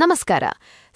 ನಮಸ್ಕಾರ.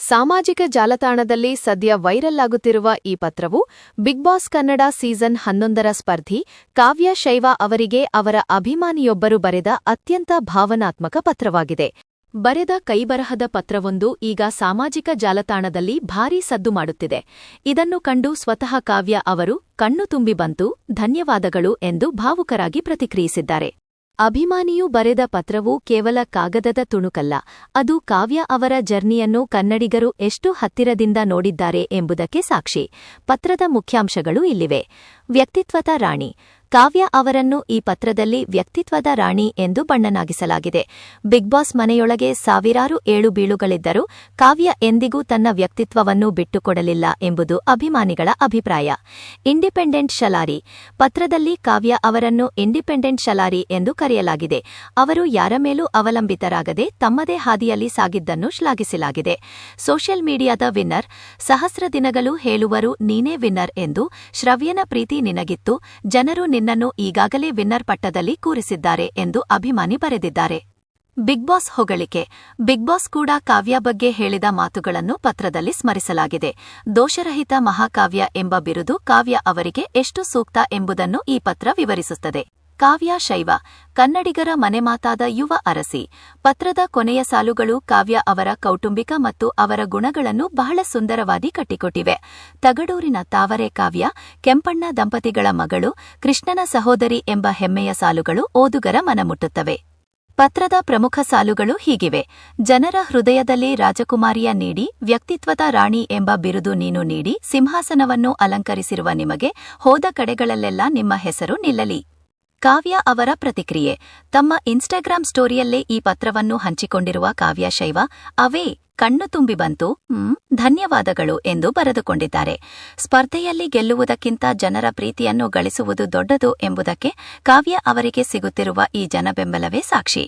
ಸಾಮಾಜಿಕ ಜಾಲತಾಣದಲ್ಲಿ ಸದ್ಯ ವೈರಲ್ ಆಗುತ್ತಿರುವ ಈ ಪತ್ರವು ಬಿಗ್ ಬಾಸ್ ಕನ್ನಡ ಸೀಸನ್ 11ರ ಸ್ಪರ್ಧಿ ಕಾವ್ಯ ಶೈವ ಅವರಿಗೆ ಅವರ ಅಭಿಮಾನಿಯೊಬ್ಬರು ಬರೆದ ಅತ್ಯಂತ ಭಾವನಾತ್ಮಕ ಪತ್ರವಾಗಿದೆ. ಬರೆದ ಕೈಬರಹದ ಪತ್ರವೊಂದು ಈಗ ಸಾಮಾಜಿಕ ಜಾಲತಾಣದಲ್ಲಿ ಭಾರೀ ಸದ್ದು ಮಾಡುತ್ತಿದೆ. ಇದನ್ನು ಕಂಡು ಸ್ವತಃ ಕಾವ್ಯ ಅವರು ಕಣ್ಣು ತುಂಬಿ ಬಂತು, ಧನ್ಯವಾದಗಳು ಎಂದು ಭಾವುಕರಾಗಿ ಪ್ರತಿಕ್ರಿಯಿಸಿದ್ದಾರೆ. ಅಭಿಮಾನಿಯು ಬರೆದ ಪತ್ರವು ಕೇವಲ ಕಾಗದದ ತುಣುಕಲ್ಲ, ಅದು ಕಾವ್ಯ ಅವರ ಜರ್ನಿಯನ್ನು ಕನ್ನಡಿಗರು ಎಷ್ಟು ಹತ್ತಿರದಿಂದ ನೋಡಿದ್ದಾರೆ ಎಂಬುದಕ್ಕೆ ಸಾಕ್ಷಿ. ಪತ್ರದ ಮುಖ್ಯಾಂಶಗಳು ಇಲ್ಲಿವೆ. ವ್ಯಕ್ತಿತ್ವದ ರಾಣಿ ಕಾವ್ಯ ಅವರನ್ನು ಈ ಪತ್ರದಲ್ಲಿ ವ್ಯಕ್ತಿತ್ವದ ರಾಣಿ ಎಂದು ಬಣ್ಣನಾಗಿಸಲಾಗಿದೆ. ಬಿಗ್ ಬಾಸ್ ಮನೆಯೊಳಗೆ ಸಾವಿರಾರು ಏಳುಬೀಳುಗಳಿದ್ದರೂ ಕಾವ್ಯ ಎಂದಿಗೂ ತನ್ನ ವ್ಯಕ್ತಿತ್ವವನ್ನು ಬಿಟ್ಟುಕೊಡಲಿಲ್ಲ ಎಂಬುದು ಅಭಿಮಾನಿಗಳ ಅಭಿಪ್ರಾಯ. ಇಂಡಿಪೆಂಡೆಂಟ್ ಶಲಾರಿ ಪತ್ರದಲ್ಲಿ ಕಾವ್ಯ ಅವರನ್ನು ಇಂಡಿಪೆಂಡೆಂಟ್ ಶಲಾರಿ ಎಂದು ಕರೆಯಲಾಗಿದೆ. ಅವರು ಯಾರ ಮೇಲೂ ಅವಲಂಬಿತರಾಗದೆ ತಮ್ಮದೇ ಹಾದಿಯಲ್ಲಿ ಸಾಗಿದ್ದನ್ನು ಶ್ಲಾಘಿಸಲಾಗಿದೆ. ಸೋಷಿಯಲ್ ಮೀಡಿಯಾದ ವಿನ್ನರ್ ಸಹಸ್ರ ದಿನಗಳು ಹೇಳುವರು ನೀನೇ ವಿನ್ನರ್ ಎಂದು. ಶ್ರವ್ಯನ ಪ್ರೀತಿ ನಿನಗಿತ್ತು, ಜನರು ನಿನ್ನನ್ನು ಈಗಾಗಲೇ ವಿನ್ನರ್ ಪಟ್ಟದಲ್ಲಿ ಕೂರಿಸಿದ್ದಾರೆ ಎಂದು ಅಭಿಮಾನಿ ಬರೆದಿದ್ದಾರೆ. ಬಿಗ್ ಬಾಸ್ ಹೊಗಳಿಕೆ ಬಿಗ್ ಬಾಸ್ ಕೂಡ ಕಾವ್ಯ ಬಗ್ಗೆ ಹೇಳಿದ ಮಾತುಗಳನ್ನು ಪತ್ರದಲ್ಲಿ ಸ್ಮರಿಸಲಾಗಿದೆ. ದೋಷರಹಿತ ಮಹಾಕಾವ್ಯ ಎಂಬ ಬಿರುದು ಕಾವ್ಯ ಅವರಿಗೆ ಎಷ್ಟು ಸೂಕ್ತ ಎಂಬುದನ್ನು ಈ ಪತ್ರ ವಿವರಿಸುತ್ತದೆ. ಕಾವ್ಯ ಶೈವ ಕನ್ನಡಿಗರ ಮನೆಮಾತಾದ ಯುವ ಅರಸಿ. ಪತ್ರದ ಕೊನೆಯ ಸಾಲುಗಳು ಕಾವ್ಯ ಅವರ ಕೌಟುಂಬಿಕ ಮತ್ತು ಅವರ ಗುಣಗಳನ್ನು ಬಹಳ ಸುಂದರವಾಗಿ ಕಟ್ಟಿಕೊಟ್ಟಿವೆ. ತಗಡೂರಿನ ತಾವರೆ ಕಾವ್ಯ, ಕೆಂಪಣ್ಣ ದಂಪತಿಗಳ ಮಗಳು, ಕೃಷ್ಣನ ಸಹೋದರಿ ಎಂಬ ಹೆಮ್ಮೆಯ ಸಾಲುಗಳು ಓದುಗರ ಮನಮುಟ್ಟುತ್ತವೆ. ಪತ್ರದ ಪ್ರಮುಖ ಸಾಲುಗಳು ಹೀಗಿವೆ. ಜನರ ಹೃದಯದಲ್ಲಿ ರಾಜಕುಮಾರಿಯ ನೀಡಿ, ವ್ಯಕ್ತಿತ್ವದ ರಾಣಿ ಎಂಬ ಬಿರುದು ನೀನು ನೀಡಿ, ಸಿಂಹಾಸನವನ್ನು ಅಲಂಕರಿಸಿರುವ ನಿಮಗೆ ಹೋದ ಕಡೆಗಳಲ್ಲೆಲ್ಲ ನಿಮ್ಮ ಹೆಸರು ನಿಲ್ಲಲಿ. ಕಾವ್ಯ ಅವರ ಪ್ರತಿಕ್ರಿಯೆ ತಮ್ಮ ಇನ್ಸ್ಟಾಗ್ರಾಂ ಸ್ಟೋರಿಯಲ್ಲೇ ಈ ಪತ್ರವನ್ನು ಹಂಚಿಕೊಂಡಿರುವ ಕಾವ್ಯ ಶೈವ ಅವೇ ಕಣ್ಣು ತುಂಬಿ ಬಂತು, ಧನ್ಯವಾದಗಳು ಎಂದು ಬರೆದುಕೊಂಡಿದ್ದಾರೆ. ಸ್ಪರ್ಧೆಯಲ್ಲಿ ಗೆಲ್ಲುವುದಕ್ಕಿಂತ ಜನರ ಪ್ರೀತಿಯನ್ನು ಗಳಿಸುವುದು ದೊಡ್ಡದು ಎಂಬುದಕ್ಕೆ ಕಾವ್ಯ ಅವರಿಗೆ ಸಿಗುತ್ತಿರುವ ಈ ಜನಬೆಂಬಲವೇ ಸಾಕ್ಷಿ.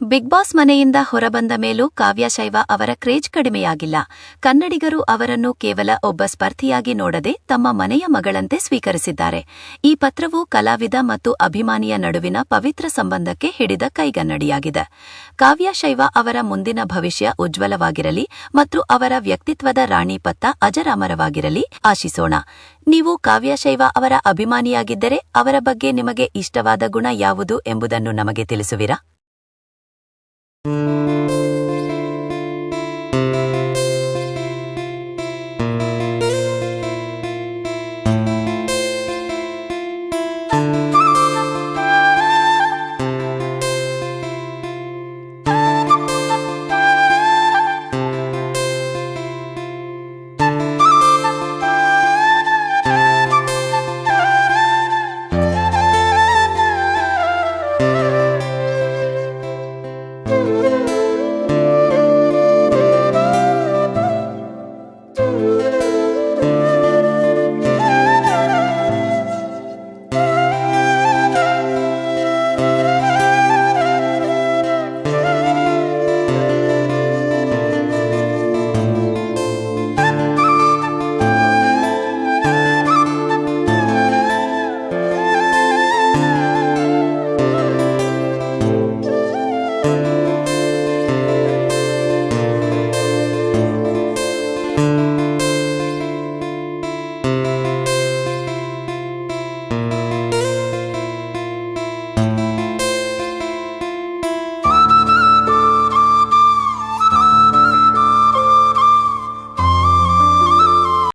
ಬಿಗ್ ಬಾಸ್ ಮನೆಯಿಂದ ಹೊರಬಂದ ಮೇಲೂ ಕಾವ್ಯ ಶೈವ ಅವರ ಕ್ರೇಜ್ ಕಡಿಮೆಯಾಗಿಲ್ಲ. ಕನ್ನಡಿಗರು ಅವರನ್ನು ಕೇವಲ ಒಬ್ಬ ಸ್ಪರ್ಧಿಯಾಗಿ ನೋಡದೆ ತಮ್ಮ ಮನೆಯ ಮಗಳಂತೆ ಸ್ವೀಕರಿಸಿದ್ದಾರೆ. ಈ ಪತ್ರವು ಕಲಾವಿದ ಮತ್ತು ಅಭಿಮಾನಿಯ ನಡುವಿನ ಪವಿತ್ರ ಸಂಬಂಧಕ್ಕೆ ಹಿಡಿದ ಕೈಗನ್ನಡಿಯಾಗಿದೆ. ಕಾವ್ಯ ಶೈವ ಅವರ ಮುಂದಿನ ಭವಿಷ್ಯ ಉಜ್ವಲವಾಗಿರಲಿ ಮತ್ತು ಅವರ ವ್ಯಕ್ತಿತ್ವದ ರಾಣಿ ಪತ್ತ ಅಜರಾಮರವಾಗಿರಲಿ ಆಶಿಸೋಣ. ನೀವು ಕಾವ್ಯ ಶೈವ ಅವರ ಅಭಿಮಾನಿಯಾಗಿದ್ದರೆ ಅವರ ಬಗ್ಗೆ ನಿಮಗೆ ಇಷ್ಟವಾದ ಗುಣ ಯಾವುದು ಎಂಬುದನ್ನು ನಮಗೆ ತಿಳಿಸುವಿರಾ?